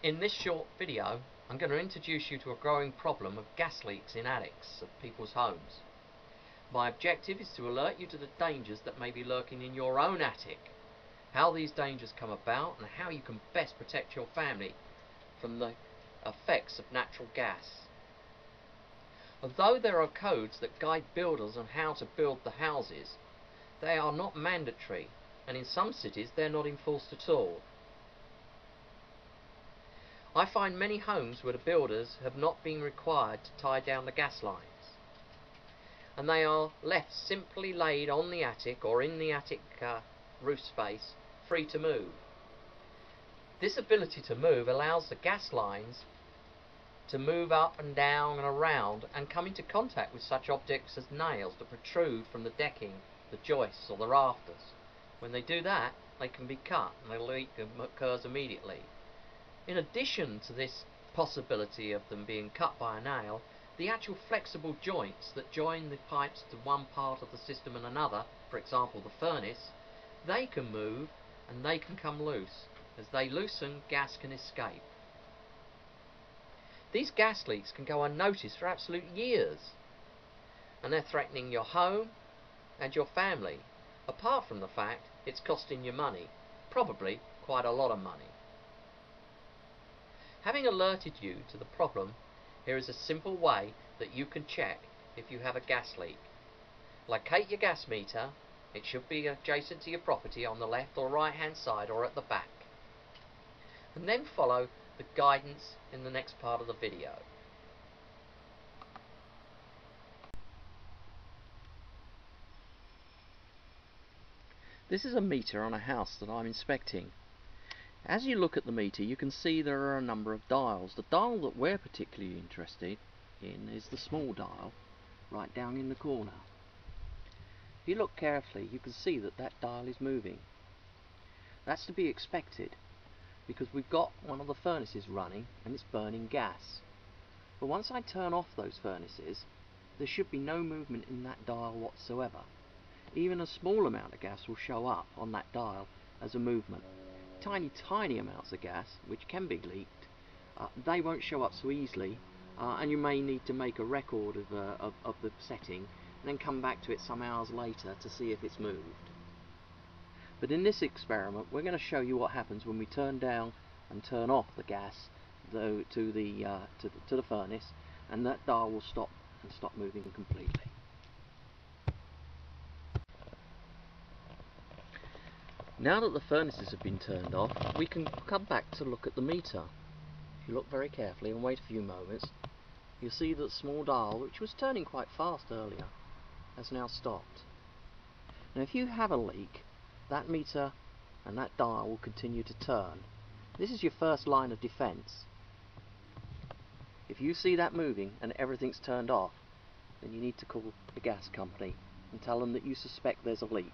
In this short video, I'm going to introduce you to a growing problem of gas leaks in attics of people's homes. My objective is to alert you to the dangers that may be lurking in your own attic, how these dangers come about, and how you can best protect your family from the effects of natural gas. Although there are codes that guide builders on how to build the houses, they are not mandatory, and in some cities they're not enforced at all. I find many homes where the builders have not been required to tie down the gas lines, and they are left simply laid on the attic or in the attic roof space, free to move. This ability to move allows the gas lines to move up and down and around and come into contact with such objects as nails that protrude from the decking, the joists or the rafters. When they do that, they can be cut and the leak occurs immediately. In addition to this possibility of them being cut by a nail, the actual flexible joints that join the pipes to one part of the system and another, for example the furnace, they can move and they can come loose. As they loosen, gas can escape. These gas leaks can go unnoticed for absolute years, and they're threatening your home and your family, apart from the fact it's costing you money, probably quite a lot of money. Having alerted you to the problem, here is a simple way that you can check if you have a gas leak. Locate your gas meter. It should be adjacent to your property on the left or right hand side or at the back. And then follow the guidance in the next part of the video. This is a meter on a house that I'm inspecting. As you look at the meter, you can see there are a number of dials. The dial that we're particularly interested in is the small dial, right down in the corner. If you look carefully, you can see that that dial is moving. That's to be expected, because we've got one of the furnaces running and it's burning gas. But once I turn off those furnaces, there should be no movement in that dial whatsoever. Even a small amount of gas will show up on that dial as a movement. Tiny amounts of gas, which can be leaked, they won't show up so easily, and you may need to make a record of the setting and then come back to it some hours later to see if it's moved. But in this experiment, we're going to show you what happens when we turn down and turn off the gas to the furnace, and that dial will stop moving completely. Now that the furnaces have been turned off, we can come back to look at the meter. If you look very carefully and wait a few moments, you'll see that the small dial, which was turning quite fast earlier, has now stopped. Now if you have a leak, that meter and that dial will continue to turn. This is your first line of defense. If you see that moving and everything's turned off, then you need to call the gas company and tell them that you suspect there's a leak.